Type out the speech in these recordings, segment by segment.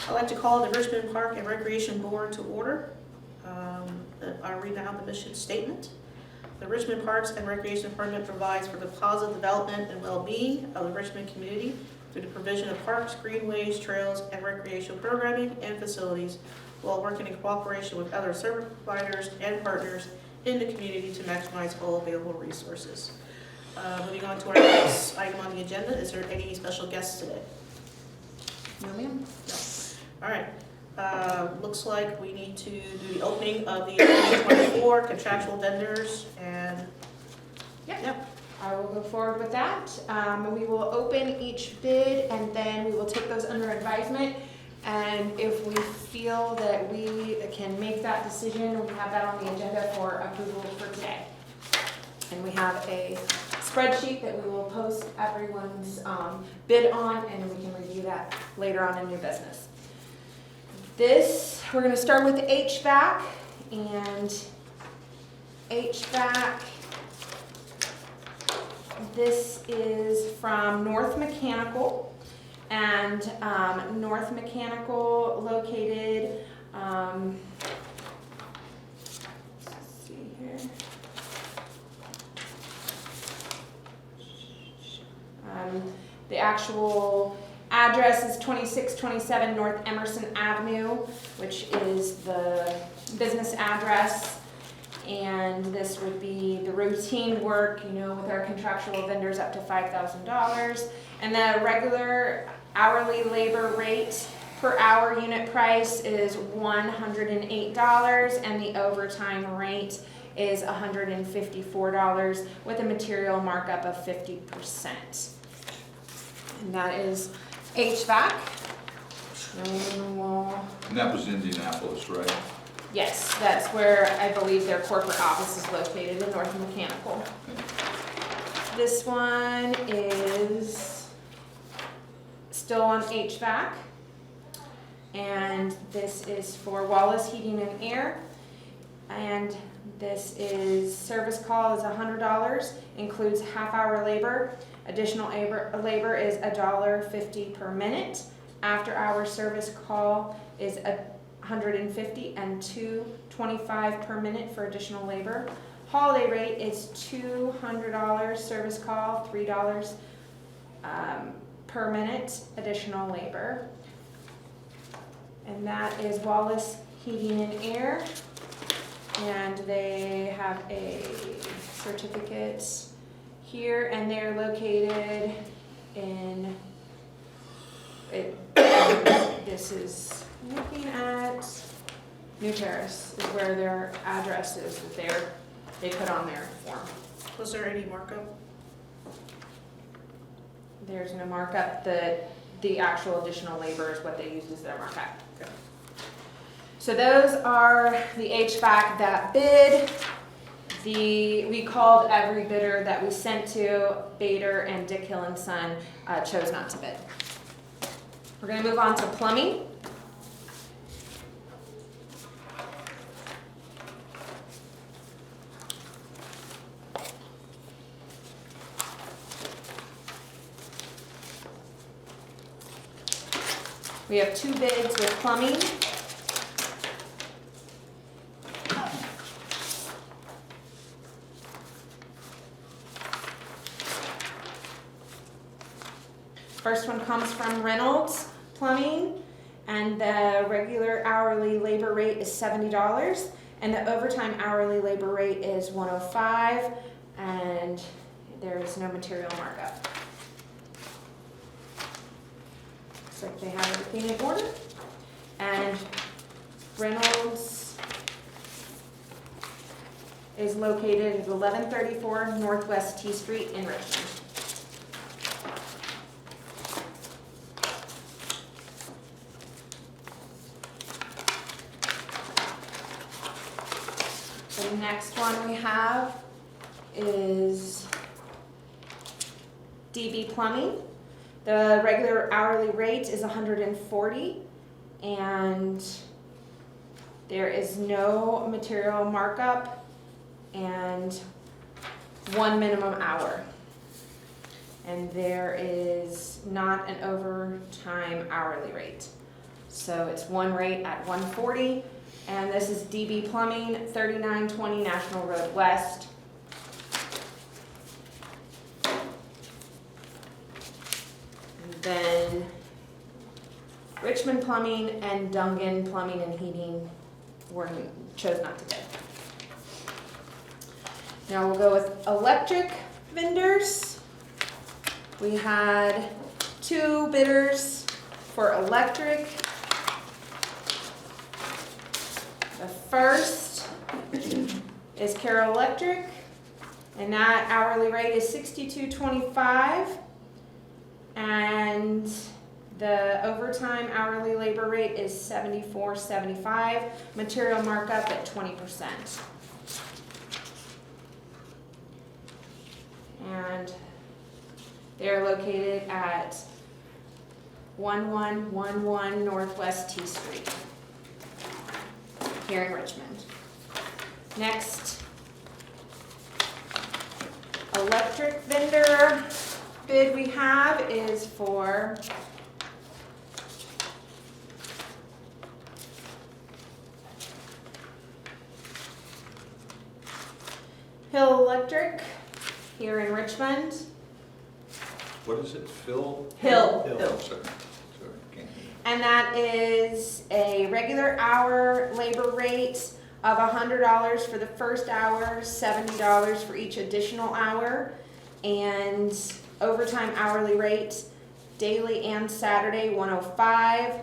I'd like to call the Richmond Park and Recreation Board to order. I'll read out the mission statement. The Richmond Parks and Recreation Department provides for the positive development and well-being of the Richmond community through the provision of parks, greenways, trails, and recreational programming and facilities, while working in cooperation with other service providers and partners in the community to maximize all available resources. Moving on to our next item on the agenda, is there any special guests today? No, ma'am. No. All right. Looks like we need to do the opening of the 2024 contractual vendors and. Yep. I will go forward with that. We will open each bid and then we will take those under advisement. And if we feel that we can make that decision, we have that on the agenda for approval for today. And we have a spreadsheet that we will post everyone's bid on, and we can review that later on in new business. We're going to start with HVAC, and HVAC, this is from North Mechanical, and North Mechanical located, let's see here. The actual address is 2627 North Emerson Avenue, which is the business address. And this would be the routine work, with our contractual vendors up to $5,000. And the regular hourly labor rate per hour unit price is $108, and the overtime rate is $154 with a material markup of 50%. And that is HVAC. And that was Indianapolis, right? Yes, that's where I believe their corporate office is located, in North Mechanical. This one is still on HVAC. And this is for Wallace Heating and Air. And this is service call is $100, includes half-hour labor. Additional labor is $1.50 per minute. After-hour service call is $150 and $2.25 per minute for additional labor. Holiday rate is $200 service call, $3 per minute additional labor. And that is Wallace Heating and Air. And they have a certificate here, and they're located in, this is looking at New Terrace, is where their address is that they put on their form. Was there any markup? There's no markup. The actual additional labor is what they use as their markup. Okay. So those are the HVAC that bid. We called every bidder that we sent to. Bader and Dick Hill and Son chose not to bid. We're going to move on to plumbing. We have two bids with plumbing. First one comes from Reynolds Plumbing, and the regular hourly labor rate is $70, and the overtime hourly labor rate is $105, and there is no material markup. Looks like they have everything in order. And Reynolds is located at 1134 Northwest T Street in Richmond. The next one we have is DB Plumbing. The regular hourly rate is $140, and there is no material markup and one minimum hour. And there is not an overtime hourly rate. So it's one rate at $140, and this is DB Plumbing, 3920 National Road West. And then Richmond Plumbing and Dungan Plumbing and Heating chose not to bid. Now we'll go with electric vendors. We had 2 bidders for electric. The first is Carroll Electric, and that hourly rate is $62.25, and the overtime hourly labor rate is $74.75. Material markup at 20%. And they're located at 1111 Northwest T Street here in Richmond. Next, electric vendor bid we have is for Hill Electric here in Richmond. What is it, Phil? Hill. Oh, sorry, can't hear. And that is a regular hour labor rate of $100 for the first hour, $70 for each additional hour, and overtime hourly rate daily and Saturday $105,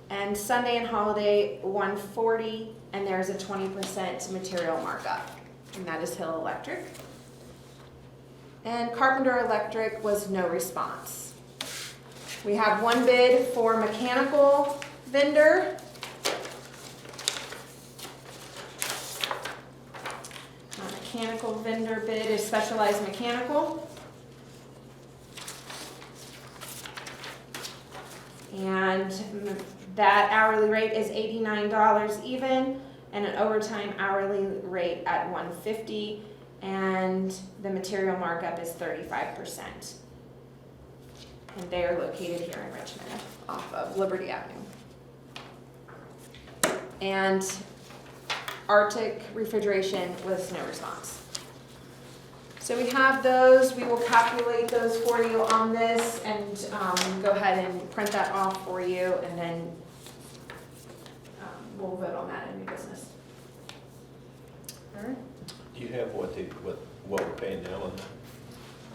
and Sunday and holiday $140, and there's a 20% material markup, and that is Hill Electric. And Carpenter Electric was no response. We have 1 bid for mechanical vendor. Mechanical vendor bid is Specialized Mechanical. And that hourly rate is $89 even, and an overtime hourly rate at $150, and the material markup is 35%. And they are located here in Richmond, off of Liberty Avenue. And Arctic Refrigeration was no response. So we have those. We will calculate those for you on this, and go ahead and print that off for you, and then we'll vote on that in new business. All right. Do you have what we're paying now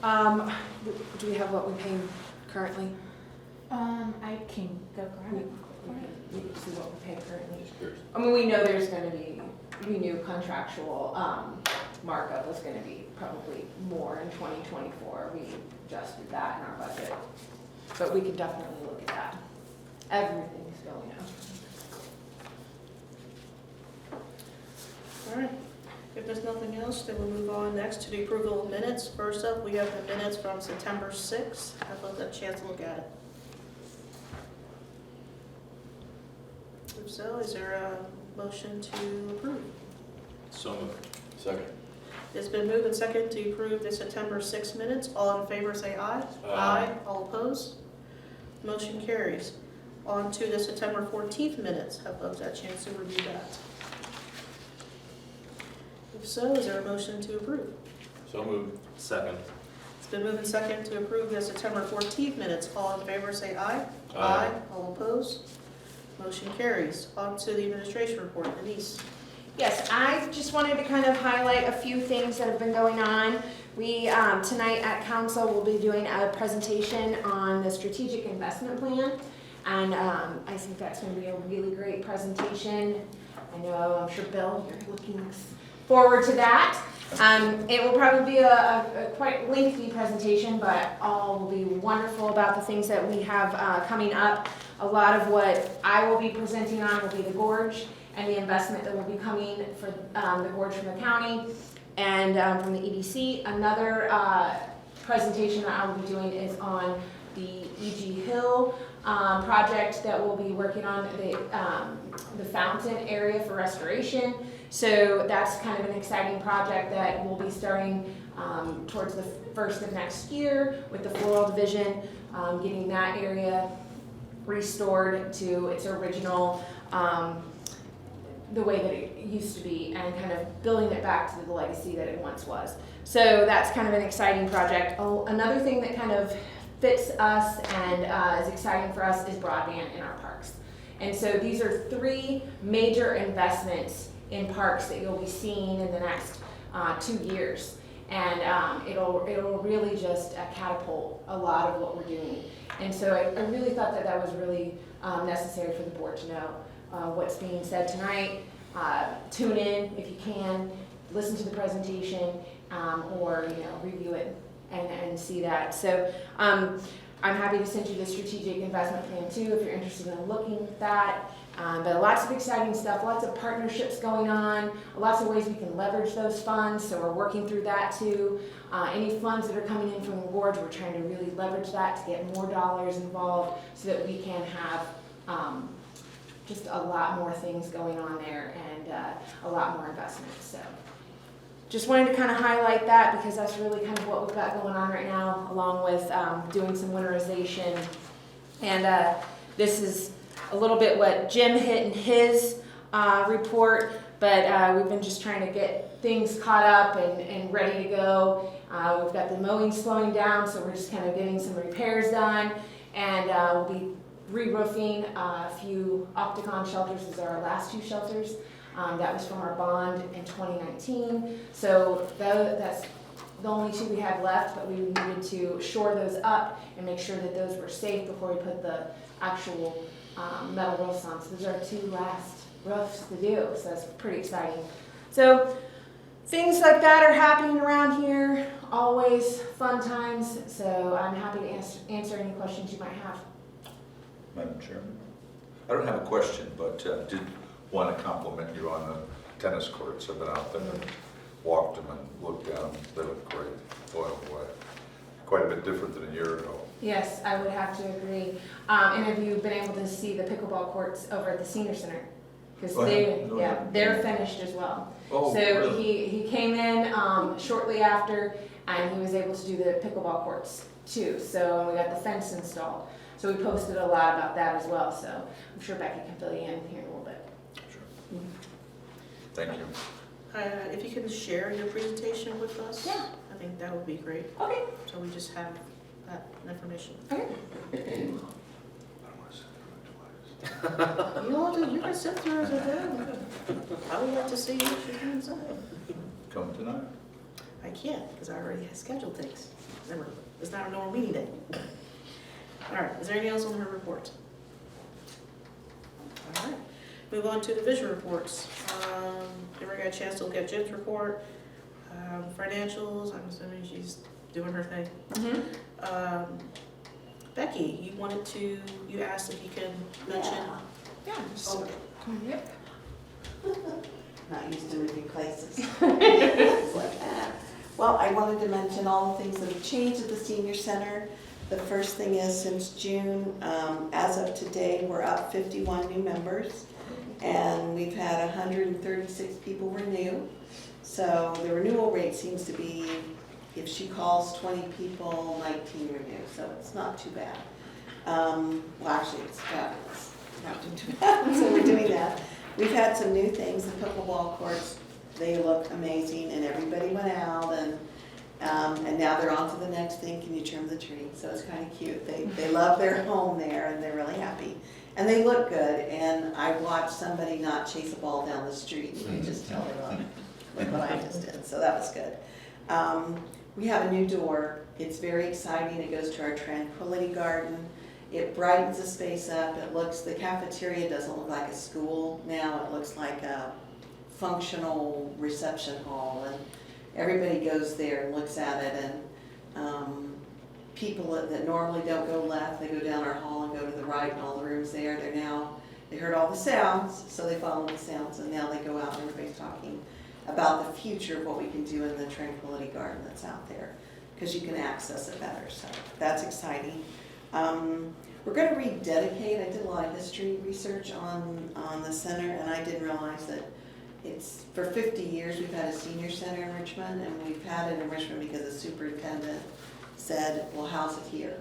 on that? Do we have what we pay currently? I can go grab it. We can see what we pay currently. Just curious. I mean, we know there's gonna be, we knew contractual, markup was gonna be probably more in 2024. We adjusted that in our budget. But we could definitely look at that. Everything's going up. All right. If there's nothing else, then we'll move on next to the approval of minutes. First up, we have the minutes from September 6th. I'd love to have a chance to look at it. If so, is there a motion to approve? So moved. Second. It's been moved and seconded to approve the September 6th minutes. All in favor say aye. Aye. All opposed? Motion carries. On to the September 14th minutes. I'd love to have a chance to review that. If so, is there a motion to approve? So moved. Second. It's been moved and seconded to approve the September 14th minutes. All in favor say aye. Aye. All opposed? Motion carries. On to the administration report. Denise. Yes, I just wanted to kind of highlight a few things that have been going on. We, tonight at council, will be doing a presentation on the strategic investment plan. And I think that's going to be a really great presentation. I know, I'm sure, Bill, you're looking forward to that. It will probably be a quite lengthy presentation, but all will be wonderful about the things that we have coming up. A lot of what I will be presenting on will be the gorge and the investment that will be coming for the gorge from the county and from the EDC. Another presentation that I will be doing is on the E.G. Hill project that we'll be working on, the fountain area for restoration. So that's kind of an exciting project that will be starting towards the first of next year with the floral division, getting that area restored to its original, the way that it used to be, and kind of building it back to the legacy that it once was. So that's kind of an exciting project. Oh, another thing that kind of fits us and is exciting for us is broadband in our parks. And so these are 3 major investments in parks that you'll be seeing in the next 2 years. And it'll really just catapult a lot of what we're doing. And so I really thought that that was really necessary for the board to know what's being said tonight. Tune in if you can, listen to the presentation, or review it and see that. So I'm happy to send you the strategic investment plan too if you're interested in looking at that. But lots of exciting stuff, lots of partnerships going on, lots of ways we can leverage those funds, so we're working through that too. Any funds that are coming in from awards, we're trying to really leverage that to get more dollars involved so that we can have just a lot more things going on there and a lot more investment. So just wanted to kind of highlight that because that's really kind of what we've got going on right now, along with doing some winterization. And this is a little bit what Jim hit in his report, but we've been just trying to get things caught up and ready to go. We've got the mowing slowing down, so we're just kind of getting some repairs done, and we'll be re-roofing a few Octagon shelters. These are our last 2 shelters. That was from our bond in 2019. So that's the only 2 we have left, but we needed to shore those up and make sure that those were safe before we put the actual metal roofs on. So those are our 2 last roofs to do, so that's pretty exciting. So things like that are happening around here, always fun times, so I'm happy to answer any questions you might have. Madam Chairman? I don't have a question, but did want to compliment you on the tennis courts. I've been out there and walked them and looked down. They look great. Boy, oh boy. Quite a bit different than a year ago. Yes, I would have to agree. And have you been able to see the pickleball courts over at the senior center? Because they're finished as well. Oh, So really? he came in shortly after, and he was able to do the pickleball courts too. So we got the fence installed. So we posted a lot about that as well. So I'm sure Becky can fill you in here in a little bit. Sure. Thank you. If you can share your presentation with us, Yeah. I think that would be great. Okay. So we just have that information. Okay. I don't want to sit there twice. You can sit through it again. I would like to see what you're doing inside. Come tonight? I can't, because I already have scheduled things. Remember, it's not a normal meeting day. All right, is there anything else on her report? All right, move on to division reports. Everybody got a chance to look at Jen's report. Financials, I'm assuming she's doing her thing. Mm-hmm. Becky, you asked if you could mention. Yeah. Oh, Yep. Not used to moving places. It's like that. Well, I wanted to mention all the things that have changed at the senior center. The first thing is, since June, as of today, we're up 51 new members, and we've had 136 people renew. So the renewal rate seems to be, if she calls 20 people, 19 renew, so it's not too bad. Well, actually, it's fabulous. Not too bad. So we're doing that. We've had some new things, the pickleball courts, they look amazing, and everybody went out, and now they're on to the next thing, can you trim the tree? So it's kind of cute. They love their home there, and they're really happy. And they look good, and I watched somebody not chase a ball down the street. You can just tell look what I just did, so that was good. We have a new door. It's very exciting. It goes to our tranquility garden. It brightens the space up. The cafeteria doesn't look like a school now. It looks like a functional reception hall, and everybody goes there and looks at it, and people that normally don't go left, they go down our hall and go to the right, and all the rooms there, they heard all the sounds, so they follow the sounds, and now they go out and everybody's talking about the future of what we can do in the tranquility garden that's out there, because you can access it better, so that's exciting. We're going to rededicate. I did a lot of history research on the center, and I didn't realize that it's for 50 years we've had a senior center in Richmond, and we've had it in Richmond because the superintendent said, we'll house it here.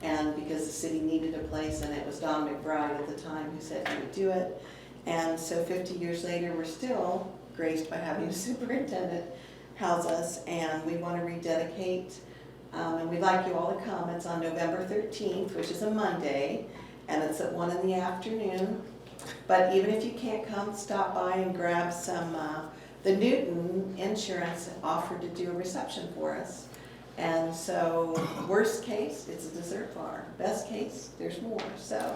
and because the city needed a place, and it was Don McBride at the time who said he would do it. And so 50 years later, we're still graced by having a superintendent house us, and we want to rededicate. And we'd like you all to come. It's on November 13th, which is a Monday, and it's at 1 in the afternoon. But even if you can't come, stop by and grab some, the Newton Insurance offered to do a reception for us. And so, worst case, it's a dessert bar. Best case, there's more. So,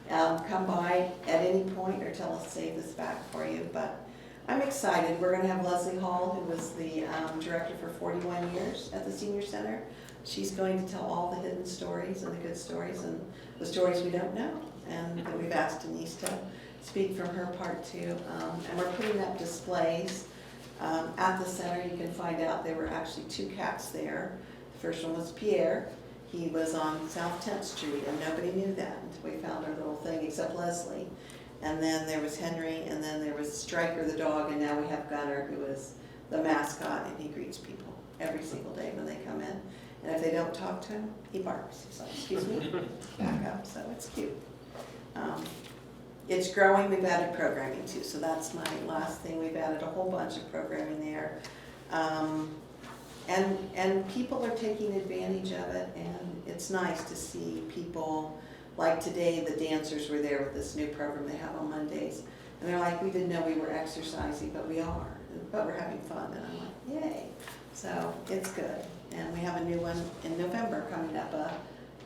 come by at any point or tell us to save this back for you. But I'm excited. We're gonna have Leslie Hall, who was the director for 41 years at the Senior Center. She's going to tell all the hidden stories and the good stories and the stories we don't know. And we've asked Denise to speak from her part too. And we're putting up displays at the center. You can find out there were actually 2 cats there. The first one was Pierre. He was on South 10th Street, and nobody knew that until we found our little thing, except Leslie. And then there was Henry, and then there was Striker the dog, and now we have Gunner, who is the mascot, and he greets people every single day when they come in. And if they don't talk to him, he barks. He's like, excuse me, back up. So it's cute. It's growing. We've added programming too, so that's my last thing. We've added a whole bunch of programming there. And people are taking advantage of it, and it's nice to see people, like today the dancers were there with this new program they have on Mondays, and they're like, we didn't know we were exercising, but we are, but we're having fun, and I'm like, yay. So it's good, and we have a new one in November coming up, a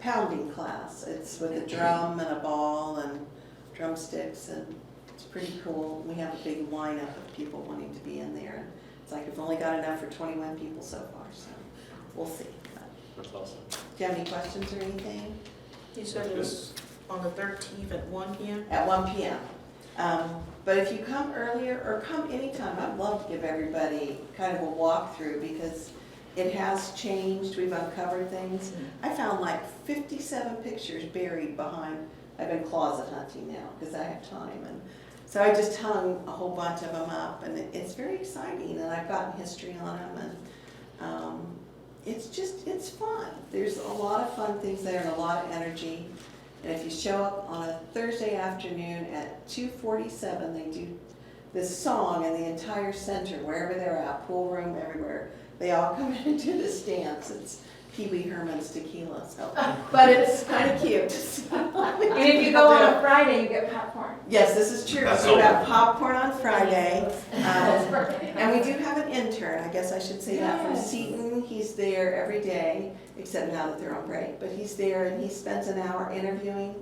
pounding class. It's with a drum and a ball and drumsticks, and it's pretty cool. We have a big lineup of people wanting to be in there. It's like we've only got enough for 21 people so far, so we'll see. That's awesome. Do you have any questions or anything? You said it was on the 13th at 1 p.m.? At 1 p.m. But if you come earlier or come anytime, I'd love to give everybody kind of a walkthrough because it has changed. We've uncovered things. I found like 57 pictures buried behind. I've been closet hunting now because I have time, and so I just hung a whole bunch of them up, and it's very exciting, and I've gotten history on them, and it's fun. There's a lot of fun things there and a lot of energy. And if you show up on a Thursday afternoon at 2:47, they do this song, and the entire center, wherever they're at, pool room, everywhere, they all come in and do this dance. It's Pee Wee Herman's Tequila, so, but it's kind of cute. And if you go on a Friday, you get popcorn. Yes, this is true. That's So we all. have popcorn on Friday, and we do have an intern, I guess I should say that, from Seton. He's there every day, except now that they're on break, but he's there and he spends an hour interviewing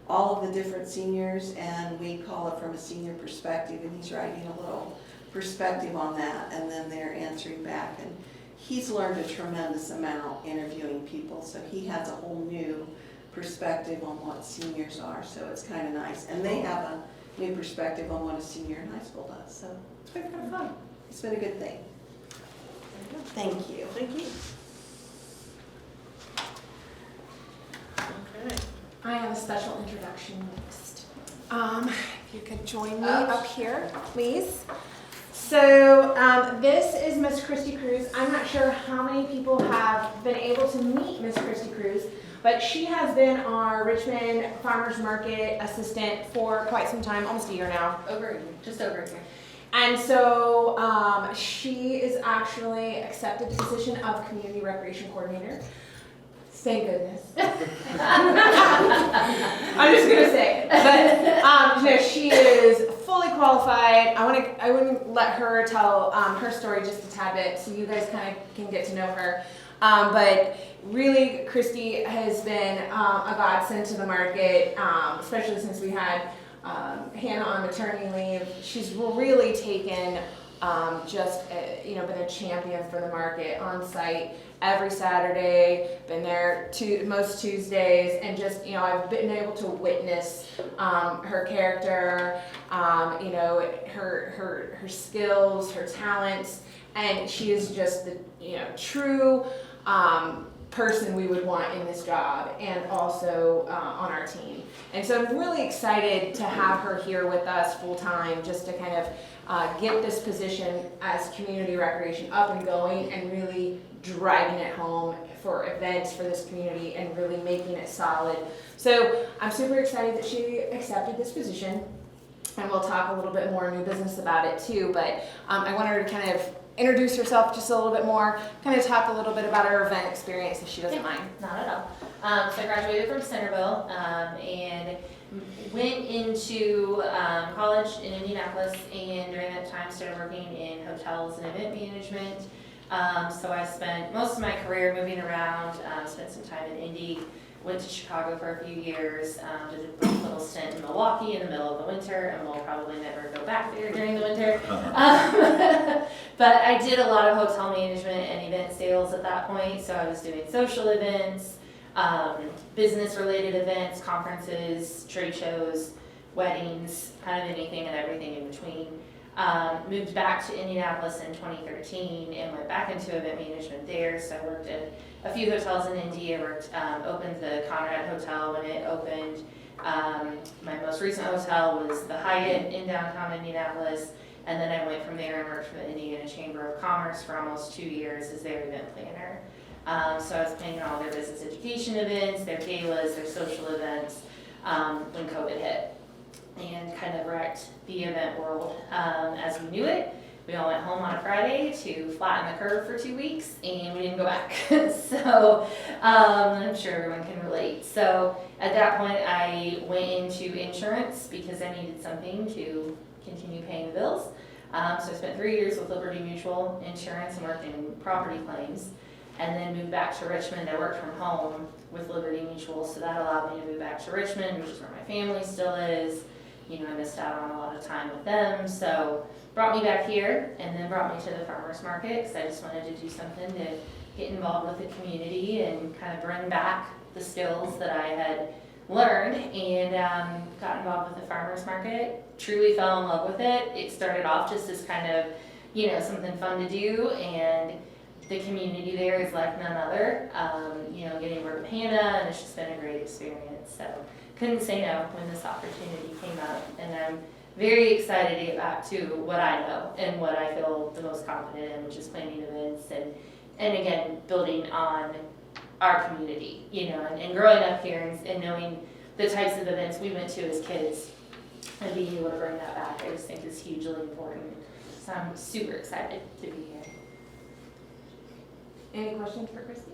all of the different seniors, and we call it from a senior perspective, and he's writing a little perspective on that, and then they're answering back. And he's learned a tremendous amount interviewing people, so he has a whole new perspective on what seniors are, so it's kind of nice. And they have a new perspective on what a senior in high school does, so it's been kind of fun. It's been a good thing. Thank you. Thank you. Okay. I have a special introduction next. If you could join me up here, please. So this is Miss Christy Cruz. I'm not sure how many people have been able to meet Miss Christy Cruz, but she has been our Richmond Farmers Market assistant for quite some time, almost a year now. Just over a year. And so she is actually accepted the position of Community Recreation Coordinator. Thank goodness. I'm just gonna say it, but no, she is fully qualified. I wouldn't let her tell her story just a tad bit, so you guys kind of can get to know her. But really, Christy has been a godsend to the market, especially since we had Hannah on maternity leave. She's really taken been a champion for the market on site every Saturday, been there most Tuesdays, and just, I've been able to witness her character, her skills, her talents, and she is just the, true person we would want in this job and also on our team. And so I'm really excited to have her here with us full-time, just to kind of get this position as community recreation up and going and really driving it home for events for this community and really making it solid. So I'm super excited that she accepted this position, and we'll talk a little bit more new business about it too, but I want her to kind of introduce herself just a little bit more, kind of talk a little bit about her event experience if she doesn't mind. Not at all. So I graduated from Centerville and went into college in Indianapolis, and during that time started working in hotels and event management. So I spent most of my career moving around, spent some time in Indy, went to Chicago for a few years, did a brief little stint in Milwaukee in the middle of the winter, and we'll probably never go back there during the winter. But I did a lot of hotel management and event sales at that point, so I was doing social events, business-related events, conferences, trade shows, weddings, kind of anything and everything in between. Moved back to Indianapolis in 2013 and went back into event management there. So I worked at a few hotels in Indy. I worked, opened the Conrad Hotel when it opened. My most recent hotel was the Hyatt in downtown Indianapolis. And then I went from there and worked for the Indiana Chamber of Commerce for almost 2 years as their event planner. So I was planning all their business education events, their galas, their social events when COVID hit, and kind of wrecked the event world as we knew it. We all went home on a Friday to flatten the curve for 2 weeks, and we didn't go back. So I'm sure everyone can relate. So at that point, I went into insurance because I needed something to continue paying the bills. So I spent 3 years with Liberty Mutual Insurance and worked in property claims, and then moved back to Richmond. I worked from home with Liberty Mutual, so that allowed me to move back to Richmond, which is where my family still is. You know, I missed out on a lot of time with them, so brought me back here, and then brought me to the farmers market because I just wanted to do something to get involved with the community and kind of bring back the skills that I had learned, and got involved with the farmers market. Truly fell in love with it. It started off just as kind of, you know, something fun to do, and the community there is like none other. You know, getting to work with Hannah, and it's just been a great experience. So couldn't say no when this opportunity came up, and I'm very excited to get back to what I know and what I feel the most confident in, which is planning events and again, building on our community, you know, and growing up here and knowing the types of events we went to as kids and being able to bring that back, I just think is hugely important. So I'm super excited to be here. Any questions for Christy?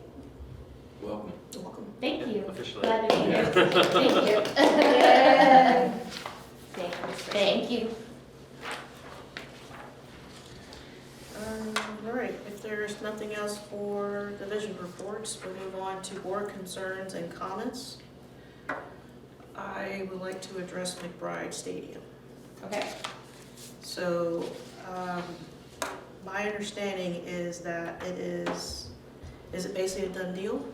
Welcome. You're welcome. Thank you. Officially. Glad to be here. Thank you. Thank you. All right, if there's nothing else for division reports, we'll move on to board concerns and comments. I would like to address McBride Stadium. Okay. So, my understanding is that is it basically a done deal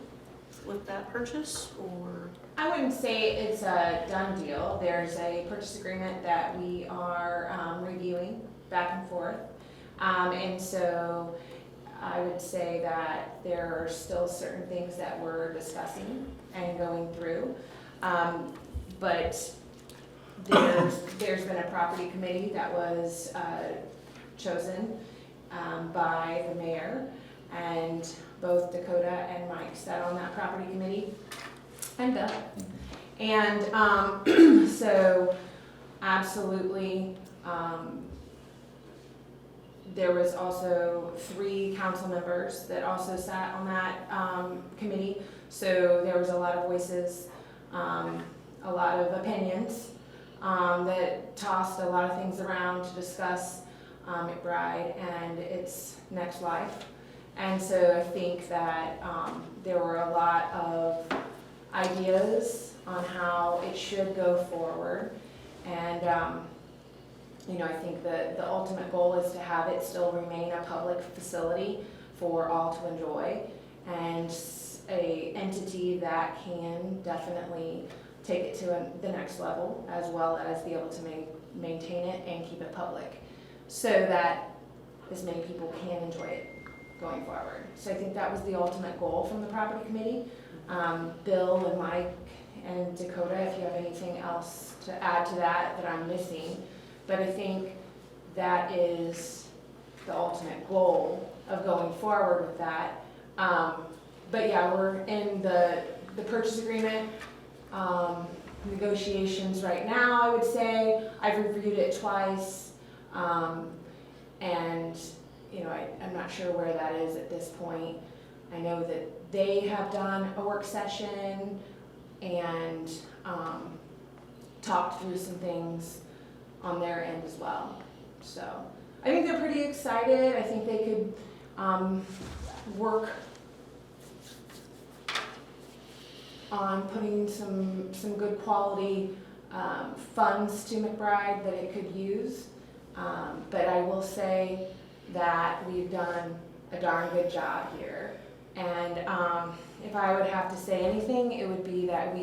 with that purchase, or? I wouldn't say it's a done deal. There's a purchase agreement that we are reviewing back and forth. And so I would say that there are still certain things that we're discussing and going through. But there's been a property committee that was chosen by the mayor, and both Dakota and Mike sat on that property committee, and Bill. And so absolutely, there was also 3 council members that also sat on that committee. So there was a lot of voices, a lot of opinions that tossed a lot of things around to discuss McBride and its next life. And so I think that there were a lot of ideas on how it should go forward. And you know, I think the ultimate goal is to have it still remain a public facility for all to enjoy, and a entity that can definitely take it to the next level, as well as be able to maintain it and keep it public, so that as many people can enjoy it. going forward. So I think that was the ultimate goal from the property committee. Bill and Mike and Dakota, if you have anything else to add to that I'm missing. But I think that is the ultimate goal of going forward with that. But yeah, we're in the purchase agreement negotiations right now, I would say. I've reviewed it twice. And, you know, I'm not sure where that is at this point. I know that they have done a work session and talked through some things on their end as well. So I think they're pretty excited. I think they could work on putting some good quality funds to McBride that it could use. But I will say that we've done a darn good job here. And if I would have to say anything, it would be that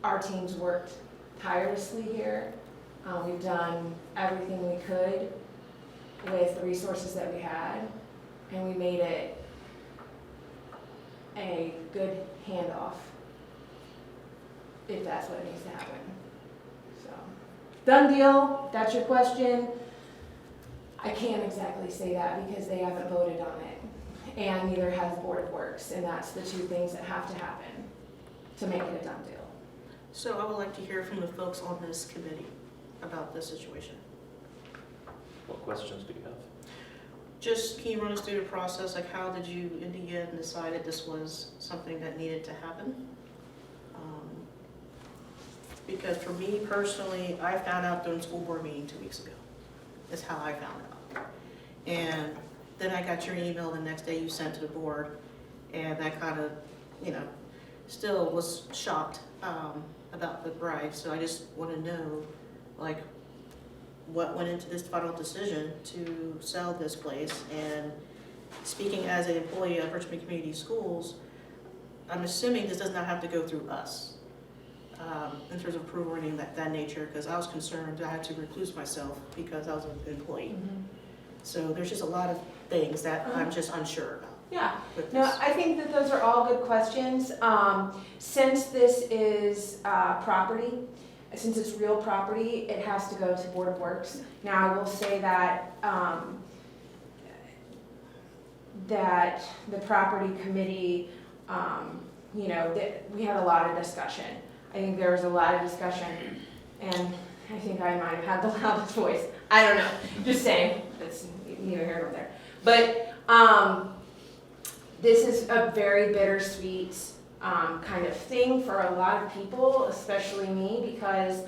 our team's worked tirelessly here. We've done everything we could with the resources that we had, and we made it a good handoff, if that's what needs to happen. So, done deal, that's your question. I can't exactly say that because they haven't voted on it, and neither has Board of Works, and that's the two things that have to happen to make it a done deal. So I would like to hear from the folks on this committee about this situation. What questions do you have? Just, can you run us through the process, like how did you in the end decide that this was something that needed to happen? Because for me personally, I found out during school board meeting 2 weeks ago. That's how I found out. And then I got your email the next day you sent to the board, and I kind of, still was shocked about the bride. So I just want to know, like, what went into this final decision to sell this place. And speaking as an employee of Richmond Community Schools, I'm assuming this does not have to go through us in terms of approval or anything of that nature, because I was concerned I had to recluse myself because I was an employee. So there's just a lot of things that I'm just unsure about. Yeah, with no, this. I think that those are all good questions. Since this is property, since it's real property, it has to go to Board of Works. Now, I will say that that the property committee, that we had a lot of discussion. I think there was a lot of discussion, and I think I might have had the loudest voice. I don't know, just saying, it's neither here nor there. But this is a very bittersweet kind of thing for a lot of people, especially me, because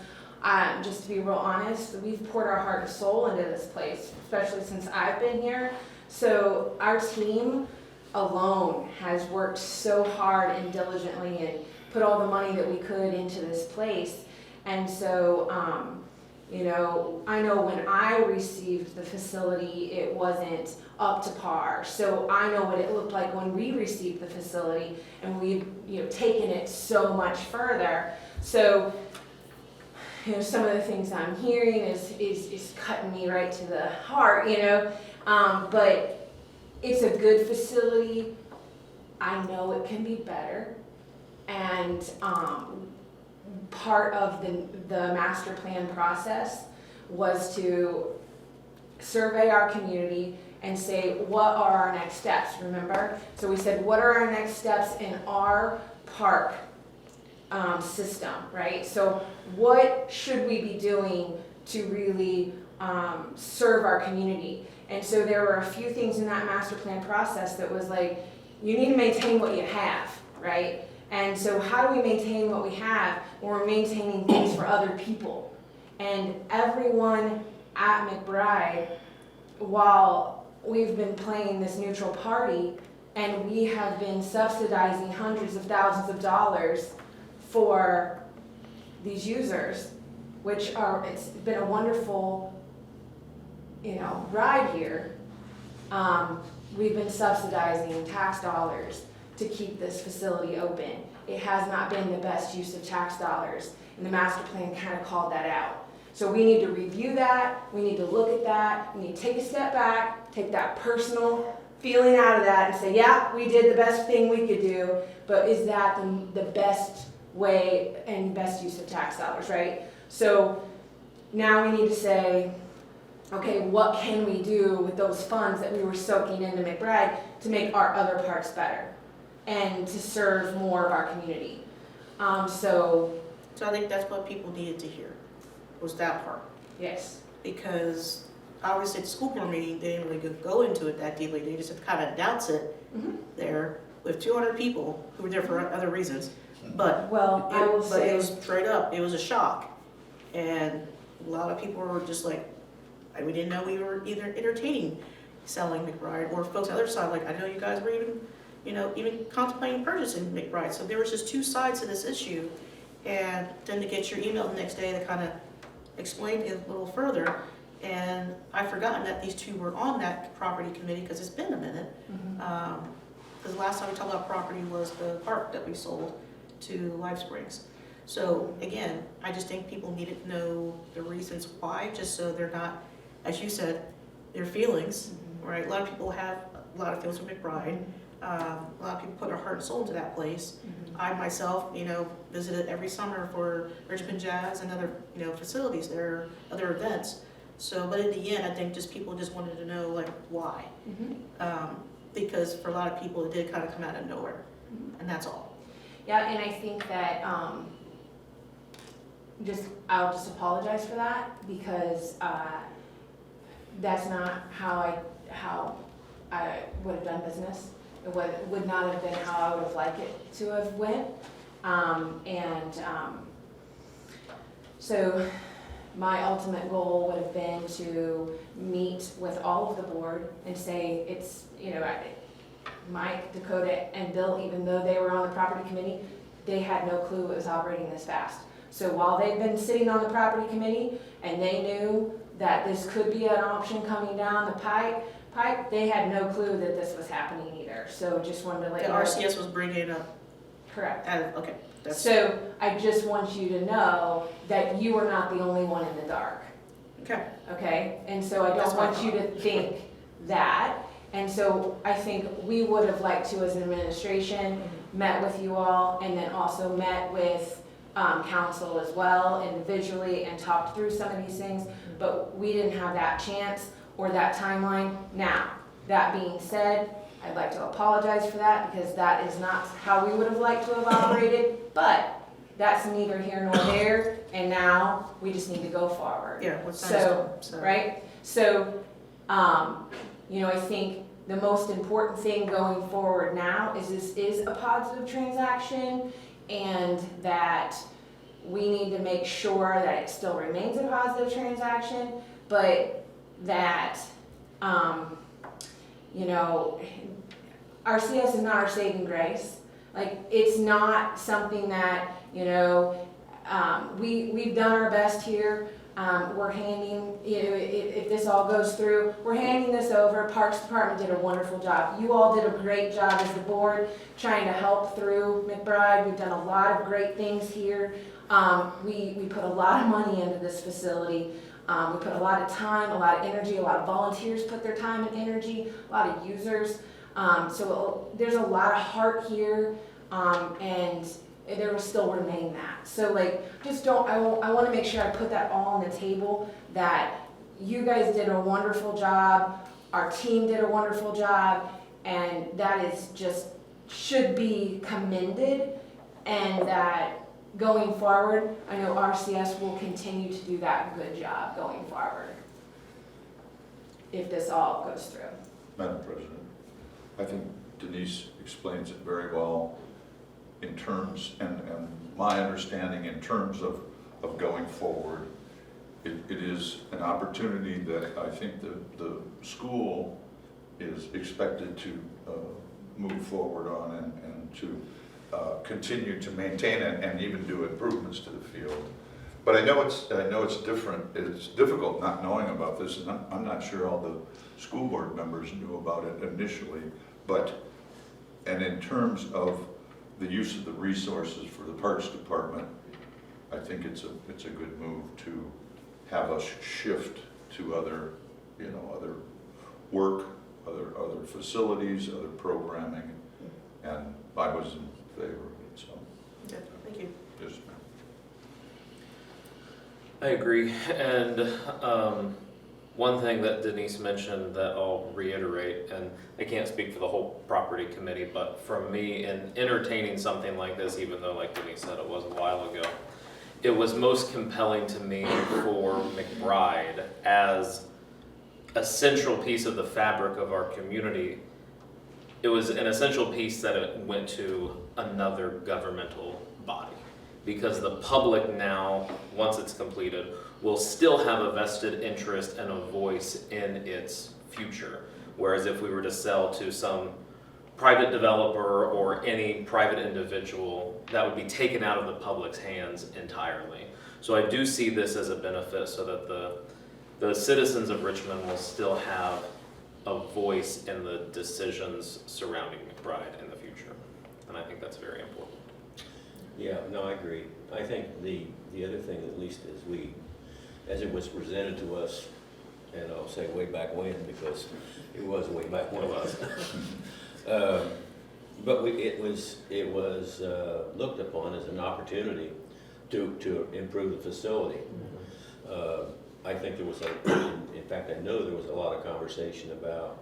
just to be real honest, we've poured our heart and soul into this place, especially since I've been here. So our team alone has worked so hard and diligently and put all the money that we could into this place. And so, I know when I received the facility, it wasn't up to par. So I know what it looked like when we received the facility, and we've taken it so much further. So some of the things I'm hearing is cutting me right to the heart, but it's a good facility. I know it can be better, and part of the master plan process was to survey our community and say, what are our next steps, remember? So we said, what are our next steps in our park system, right? So what should we be doing to really serve our community? And so there were a few things in that master plan process that was like, you need to maintain what you have, right? And so how do we maintain what we have when we're maintaining things for other people? And everyone at McBride, while we've been playing this neutral party and we have been subsidizing hundreds of thousands of dollars for these users, it's been a wonderful, ride here. We've been subsidizing tax dollars to keep this facility open. It has not been the best use of tax dollars, and the master plan kind of called that out. So we need to review that, we need to look at that, we need to take a step back, take that personal feeling out of that and say, yeah, we did the best thing we could do, but is that the best way and best use of tax dollars, right? So now we need to say, okay, what can we do with those funds that we were soaking into McBride to make our other parks better and to serve more of our community? So So I think that's what people needed to hear, was that part. yes. Because obviously at the school board meeting, they didn't really go into it that deeply. They just kind of announced it Mhm. there with 200 people who were there for other reasons. But Well, I will but it say, was straight up, it was a shock. And a lot of people were just like, we didn't know we were either entertaining selling McBride, or folks on the other side, like, I know you guys were even contemplating purchasing McBride. So there was just two sides to this issue. And then to get your email the next day to kind of explain it a little further. And I've forgotten that these two were on that property committee, because it's been a minute. Because the last time we talked about property was the park that we sold to Life Springs. So again, I just think people needed to know the reasons why, just so they're not, as you said, their feelings, right? A lot of people have a lot of feelings for McBride. A lot of people put their heart and soul into that place. I myself, visited every summer for Richmond Jazz and other, facilities there, other events. So, but in the end, I think just people just wanted to know, like, why. Because for a lot of people, it did kind of come out of nowhere, and that's all. yeah, and I think that, I'll just apologize for that, because, that's not how I would have done business. It would not have been how I would have liked it to have went. So my ultimate goal would have been to meet with all of the board and say, it's, Mike, Dakota, and Bill, even though they were on the property committee, they had no clue it was operating this fast. So while they've been sitting on the property committee and they knew that this could be an option coming down the pipe, they had no clue that this was happening either. So just wanted to let The you know. RCS was bringing it up. Correct. Okay. That's, So I just want you to know that you are not the only one in the dark, okay. okay? And so I That's don't my want you to think that. And so I think we would have liked to, as an administration, met with you all, and then also met with council as well individually and talked through some of these things, but we didn't have that chance or that timeline. Now, that being said, I'd like to apologize for that, because that is not how we would have liked to have operated, but that's neither here nor there, and now we just need to go forward. Yeah, what's So, so. right? So, I think the most important thing going forward now is this is a positive transaction, and that we need to make sure that it still remains a positive transaction, but that, RCS is not our saving grace. Like, it's not something that, we've done our best here. We're handing, if this all goes through, we're handing this over. Parks Department did a wonderful job. You all did a great job as the board trying to help through McBride. We've done a lot of great things here. We put a lot of money into this facility. We put a lot of time, a lot of energy, a lot of volunteers put their time and energy, a lot of users. So there's a lot of heart here, and there will still remain that. So I want to make sure I put that all on the table, that you guys did a wonderful job, our team did a wonderful job, and that is just, should be commended, and that going forward, I know RCS will continue to do that good job going forward, if this all goes through. Madam President, I think Denise explains it very well in terms, and my understanding in terms of going forward. It is an opportunity that I think the school is expected to move forward on and to continue to maintain it and even do improvements to the field. But I know it's different. It's difficult not knowing about this, and I'm not sure all the school board members knew about it initially. And in terms of the use of the resources for the Parks Department, I think it's a good move to have us shift to other, other work, other facilities, other programming, and I was in favor of it, so. Okay, thank you. Just, I agree, and one thing that Denise mentioned that I'll reiterate, and I can't speak for the whole property committee, but from me in entertaining something like this, even though like Denise said it was a while ago, it was most compelling to me for McBride as a central piece of the fabric of our community. It was an essential piece that it went to another governmental body, because the public now, once it's completed, will still have a vested interest and a voice in its future. Whereas if we were to sell to some private developer or any private individual, that would be taken out of the public's hands entirely. So I do see this as a benefit so that the citizens of Richmond will still have a voice in the decisions surrounding McBride in the future. And I think that's very important. Yeah, no, I agree. I think the other thing, at least as it was presented to us, and I'll say way back when, because it was way back when. It was. But it was looked upon as an opportunity to improve the facility. I think there was in fact, I know there was a lot of conversation about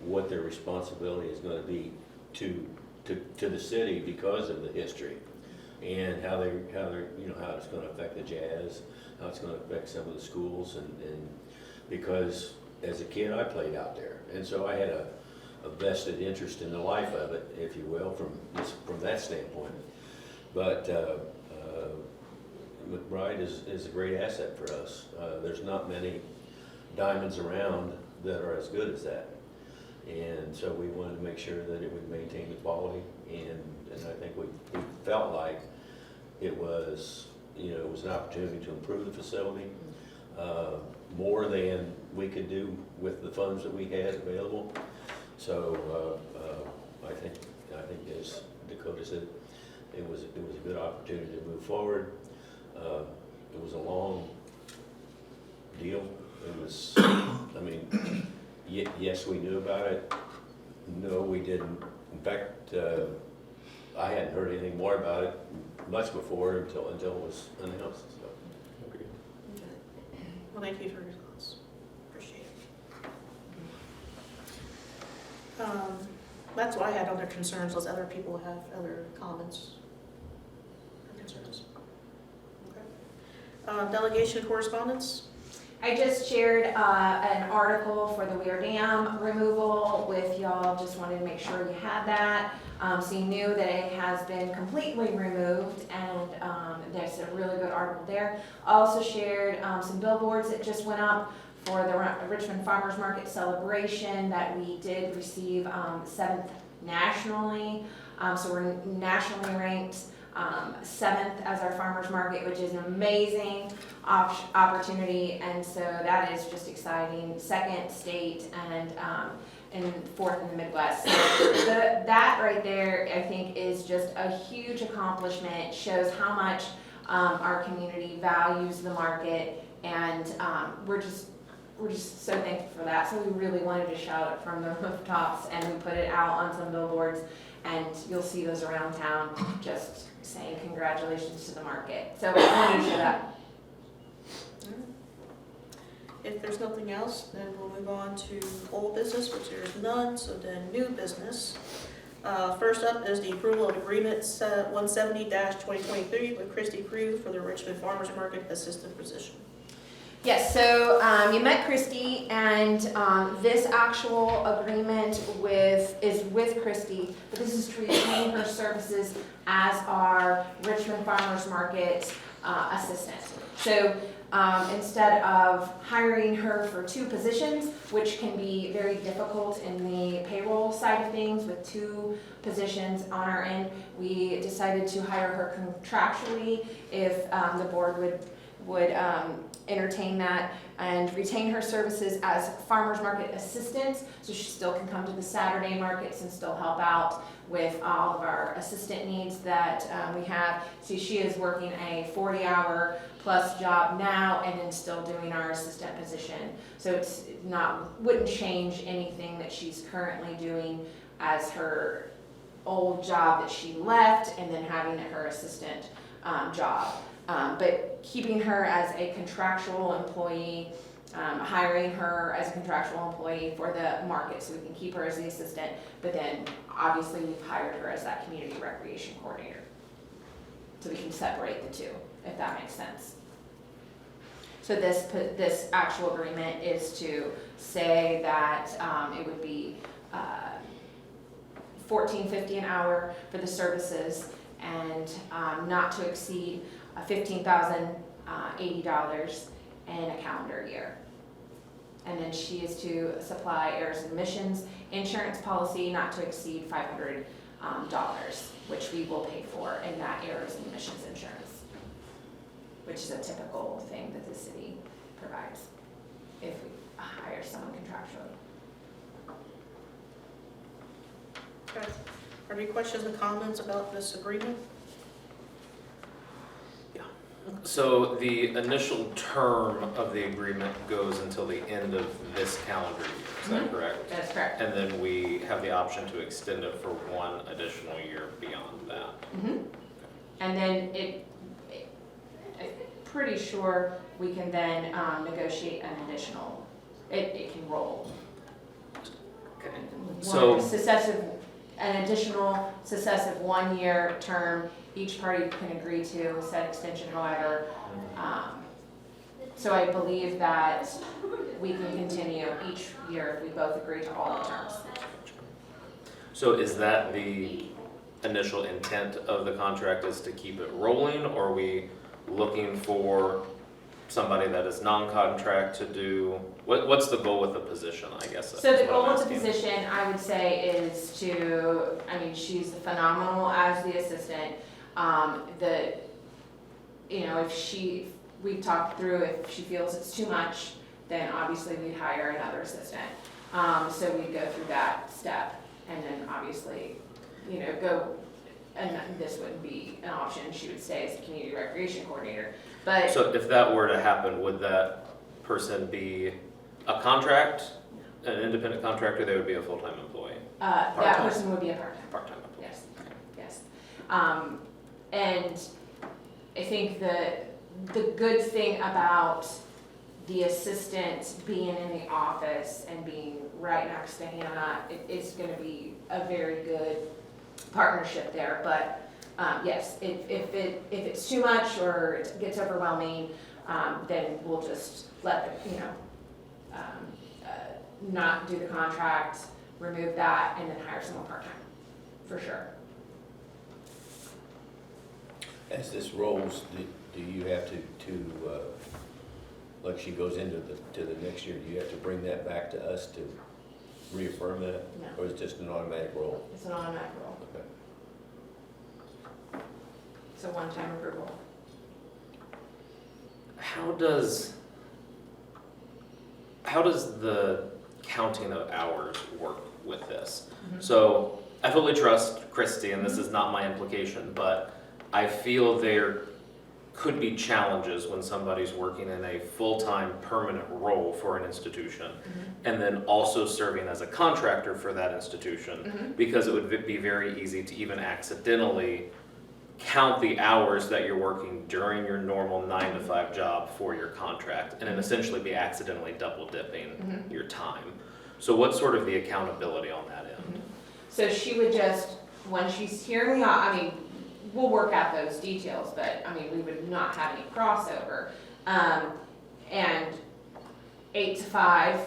what their responsibility is going to be to the city because of the history, and how it's going to affect the jazz, how it's going to affect some of the schools, and because as a kid I played out there, and so I had a vested interest in the life of it, if you will, from that standpoint. But McBride is a great asset for us. There's not many diamonds around that are as good as that, and so we wanted to make sure that it would maintain the quality, and I think we felt like it was an opportunity to improve the facility more than we could do with the funds that we had available. So I think as Dakota said, it was a good opportunity to move forward. It was a long deal. It was, yes, we knew about it. No, we didn't. In fact, I hadn't heard anything more about it much before until it was announced. So. Okay. Well, thank you for your thoughts. Appreciate it. That's what I had other concerns, unless other people have other comments or concerns. Okay. Delegation correspondence? I just shared an article for the Weir Dam removal with y'all. Just wanted to make sure you had that. So you knew that it has been completely removed, and there's a really good article there. I also shared some billboards that just went up for the Richmond Farmers Market celebration that we did receive 7th nationally. So we're nationally ranked 7th as our farmers market, which is an amazing opportunity, and so that is just exciting. 2nd state, and 4th in the Midwest. So that right there, I think, is just a huge accomplishment. Shows how much our community values the market, and we're just so thankful for that. So we really wanted to shout it from the rooftops, and we put it out on some billboards, and you'll see those around town just saying congratulations to the market. So I wanted to show that. If there's nothing else, then we'll move on to old business, which there's none, so then new business. First up is the approval of agreement 170-2023 with Christy Cruz for the Richmond Farmers Market assistant position. Yes, so you met Christy, and this actual agreement is with Christy, but this is to retain her services as our Richmond Farmers Market assistant. So instead of hiring her for 2 positions, which can be very difficult in the payroll side of things with 2 positions on our end, we decided to hire her contractually if the board would would entertain that and retain her services as farmer's market assistant, so she still can come to the Saturday markets and still help out with all of our assistant needs that we have. See, she is working a 40-hour plus job now and then still doing our assistant position. So it's not, wouldn't change anything that she's currently doing as her old job that she left and then having her assistant job. But keeping her as a contractual employee, hiring her as a contractual employee for the market so we can keep her as the assistant, but then obviously we've hired her as that community recreation coordinator. So we can separate the two, if that makes sense. So this actual agreement is to say that it would be $14.50 an hour for the services and not to exceed $15,080 in a calendar year. And then she is to supply errors and omissions insurance policy not to exceed $500, which we will pay for in that errors and omissions insurance, which is a typical thing that the city provides if we hire someone contractually. Okay. Are there any questions or comments about this agreement? So the initial term of the agreement goes until the end of this calendar year, is that correct? That's correct. And then we have the option to extend it for one additional year beyond that. And then I'm pretty sure we can then negotiate an additional, it can roll. Okay. An additional successive 1-year term, each party can agree to said extension, however. So I believe that we can continue each year if we both agree to all the terms. So is that the initial intent of the contract, is to keep it rolling, or are we looking for somebody that is non-contract to do, what's the goal with the position, I guess? So the is what goal I'm of the asking. position, I would say, is to, I mean, she's phenomenal as the assistant. If we've talked through, if she feels it's too much, then obviously we'd hire another assistant. So we'd go through that step and then obviously, go, and this wouldn't be an option. She would stay as the community recreation coordinator. But So if that were to happen, would that person be a contract, an independent contractor, they would be a full-time employee? that Part-time. person would be a part-time. Part-time employee. Yes, yes. And I think the good thing about the assistant being in the office and being right next to Hannah, it's gonna be a very good partnership there. But yes, if it's too much or it gets overwhelming, then we'll just let not do the contract, remove that, and then hire someone part-time, for sure. As this rolls, do you have to, like she goes into the next year, do you have to bring that back to us to reaffirm that? No. Or is it just an automatic roll? It's an automatic roll. Okay. It's a one-time approval. How does the counting of hours work with this? So I fully trust Christy, and this is not my implication, but I feel there could be challenges when somebody's working in a full-time permanent role for an institution and then also serving as a contractor for that institution, because it would be very easy to even accidentally count the hours that you're working during your normal 9-to-5 job for your contract, and then essentially be accidentally double dipping your time. So what's sort of the accountability on that end? So she would just, when she's here in the, we'll work out those details, but, we would not have any crossover. And 8 to 5,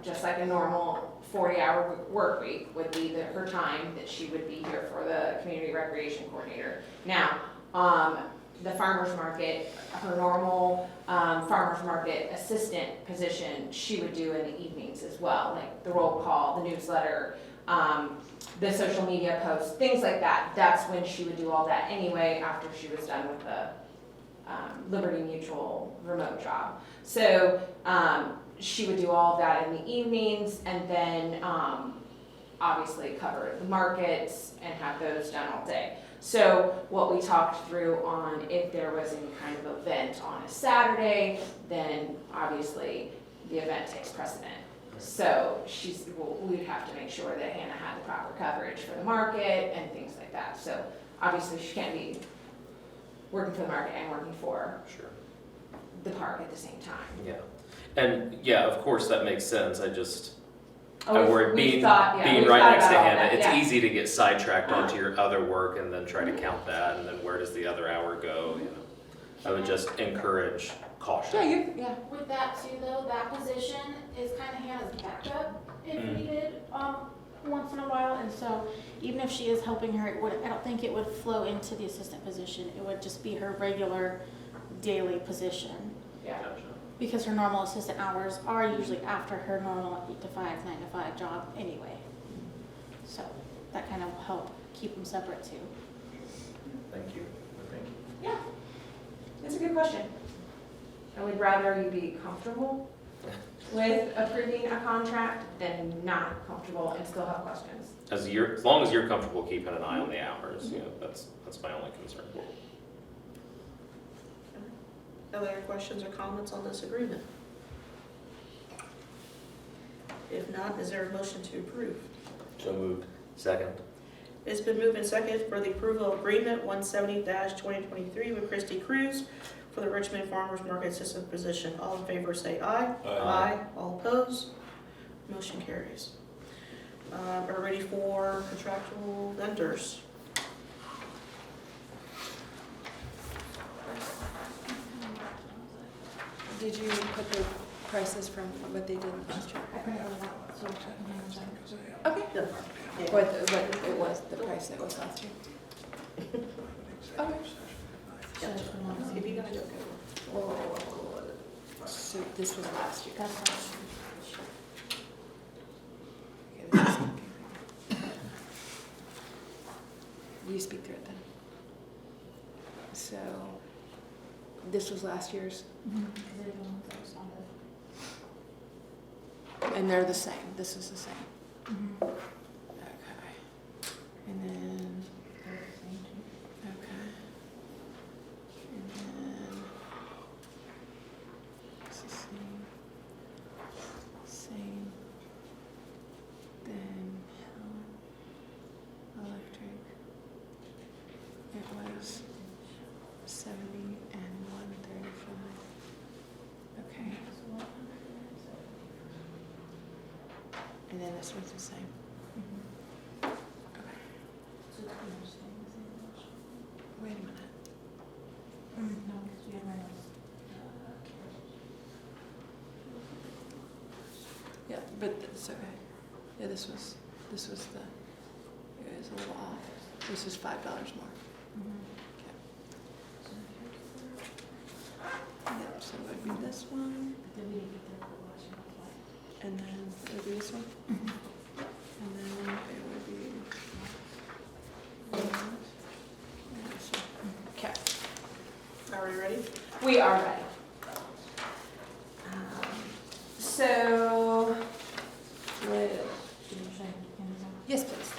just like a normal 40-hour work week would be her time that she would be here for the community recreation coordinator. Now, the farmer's market, her normal farmer's market assistant position, she would do in the evenings as well, like the roll call, the newsletter, the social media posts, things like that. That's when she would do all that anyway, after she was done with the Liberty Mutual remote job. So she would do all of that in the evenings, and then obviously cover the markets and have those done all day. So what we talked through on, if there was any kind of event on a Saturday, then obviously the event takes precedent. So we'd have to make sure that Hannah had the proper coverage for the market and things like that. So obviously she can't be working for the market and working for Sure. the park at the same time. Yeah. And yeah, of course, that makes sense. I Oh, worry, we've being thought- yeah, being we've right thought next to about all Hannah, that, it's yeah. easy to get sidetracked onto your other work and then try to count that, and then where does the other hour go, you know? I would just encourage caution. Yeah. With that too, though, that position is kind of Hannah's backup if needed, once in a while. And so even if she is helping her, I don't think it would flow into the assistant position. It would just be her regular daily position. Yeah. Gotcha. Because her normal assistant hours are usually after her normal 8 to 5, 9 to 5 job anyway. So that kind of help keep them separate too. Thank you. Yeah. It's a good question. I would rather you be comfortable with approving a contract than not comfortable and still have questions. As long as you're comfortable keeping an eye on the hours, you know, that's my only concern. Other questions or comments on this agreement? If not, is there a motion to approve? So moved. Second. It's been moved and seconded for the approval of agreement 170-2023 with Christy Cruz for the Richmond Farmers Market Assistant position. All in favor say aye. Aye. All opposed? Motion carries. Are ready for contractual vendors. Did you put the prices from what they did last year? I printed all that, so Okay. Yeah. What it was, the price that was last year? Okay. If you guys okay. So this was last year. that's fine. Okay, this is confusing. You speak through it then. So this was last year's, and they're the same. This is the same. Okay. And then, okay. And then, it's the same. Same. Then, electric. It was 70 and 135. Okay. And then this one's the same. Okay. Wait a minute. Yeah, but it's okay. Yeah, this was the, it was a little off. This was $5 more. Okay. Yep, so it would be this one, and then it would be this one. And then it would be this one. Okay. Are we ready? We are ready. So, Yes, please.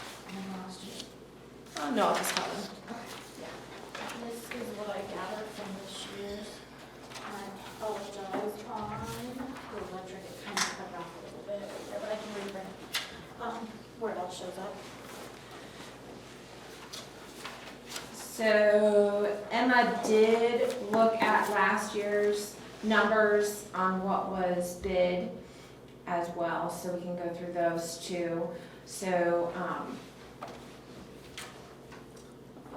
Oh, no, I'll just call them. This is what I gathered from this year's. I apologize on the electric, it kind of cut off a little bit there, but I can reprint it, where it all shows up. so Emma did look at last year's numbers on what was bid as well, so we can go through those too. So,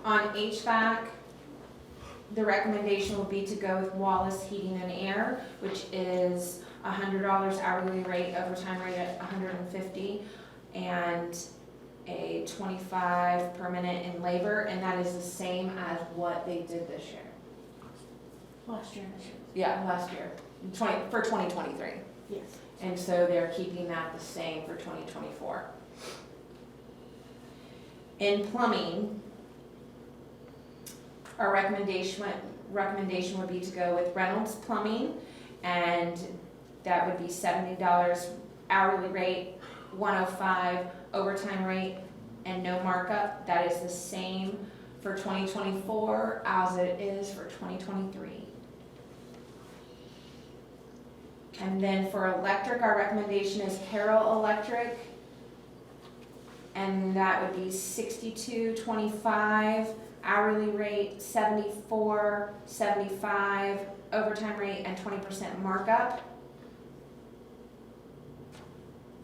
on HVAC, the recommendation would be to go with Wallace Heating and Air, which is $100 hourly rate, overtime rate at $150, and a $25 per minute in labor, and that is the same as what they did this year. Last year and this year. Yeah, last year, for 2023. Yes. And so they're keeping that the same for 2024. In plumbing, our recommendation recommendation would be to go with Reynolds Plumbing, and that would be $70 hourly rate, 105 overtime rate, and no markup. That is the same for 2024 as it is for 2023. And then for electric, our recommendation is Carroll Electric, and that would be $62.25 hourly rate, $74.75 overtime rate, and 20% markup.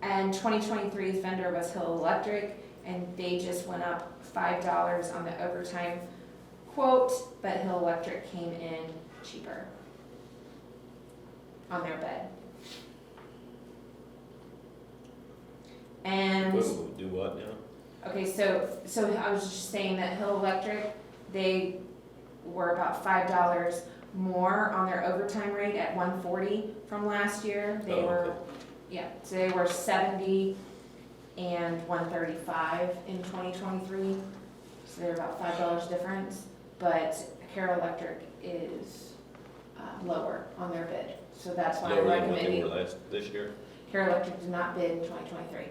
And 2023's vendor was Hill Electric, and they just went up $5 on the overtime quote, but Hill Electric came in cheaper on their bid. And We'll do what now? okay, so I was just saying that Hill Electric, they were about $5 more on their overtime rate at 140 from last year. They Oh, were, okay. yeah, so they were 70 and 135 in 2023. So they're about $5 difference, but Carroll Electric is lower on their bid. So that's why I'm Lower than what they recommending, were this year? Carroll Electric did not bid in 2023.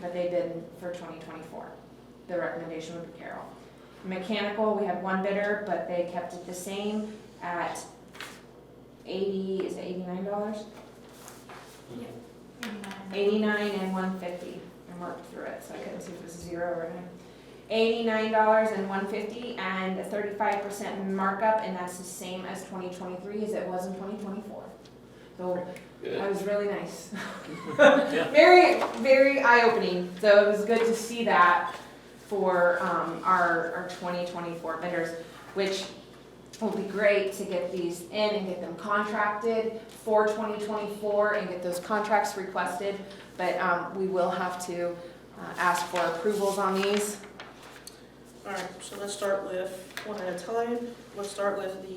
But they bid for 2024. The recommendation would be Carroll. Mechanical, we had one bidder, but they kept it the same at $89? 89 and 150. I marked through it, so I couldn't see if it was 0 or not. $89 and 150 and a 35% markup, and that's the same as 2023 as it was in 2024. So that was really nice. Very, very eye-opening. So it was good to see that for our 2024 vendors, which will be great to get these in and get them contracted for 2024 and get those contracts requested. But we will have to ask for approvals on these. All right, so let's start with one at a time. Let's start with the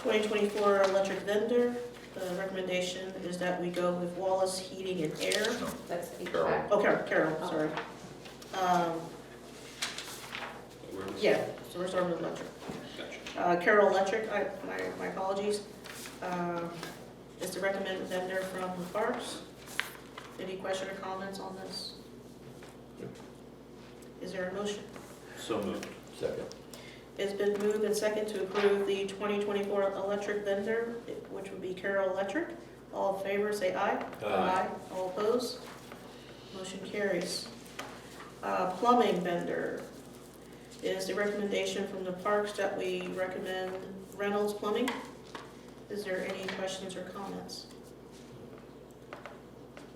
2024 electric vendor. The recommendation is that we go with Wallace Heating and Air. No, That's Carol. HVAC. Oh, Carol, sorry. Yeah, so we're starting with electric. Gotcha. Carroll Electric, my apologies, is the recommended vendor from the parks. Any question or comments on this? Is there a motion? So moved. Second. It's been moved and second to approve the 2024 electric vendor, which would be Carroll Electric. All in favor, say aye. Aye. All opposed? Motion carries. Plumbing vendor is the recommendation from the parks that we recommend Reynolds Plumbing. Is there any questions or comments?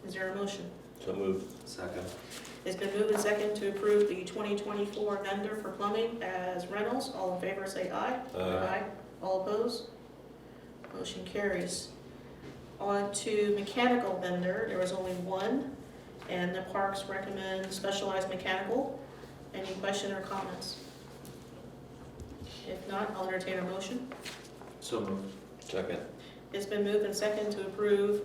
Is there a motion? So moved. Second. It's been moved and second to approve the 2024 vendor for plumbing as Reynolds. All in favor, say aye. Aye. All opposed? Motion carries. On to mechanical vendor, there was only one, and the parks recommend Specialized Mechanical. Any question or comments? If not, I'll entertain a motion. So moved. Second. It's been moved and second to approve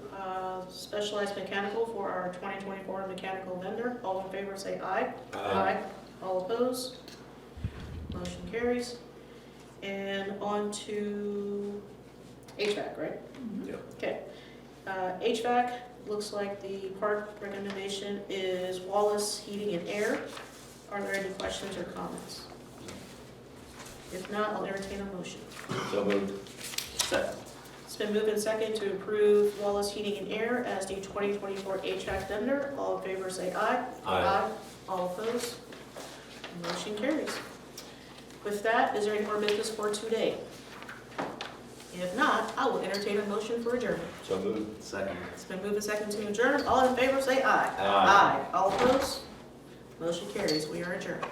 Specialized Mechanical for our 2024 mechanical vendor. All in favor, say aye. Aye. All opposed? Motion carries. And on to HVAC, right? Yep. Okay. HVAC, looks like the park recommendation is Wallace Heating and Air. Are there any questions or comments? If not, I'll entertain a motion. So moved. Second. It's been moved and second to approve Wallace Heating and Air as the 2024 HVAC vendor. All in favor, say aye. Aye. All opposed? Motion carries. With that, is there any more business for today? If not, I will entertain a motion for adjournment. So moved. Second. It's been moved and second to adjourn. All in favor, say aye. Aye. All opposed? Motion carries. We are adjourned.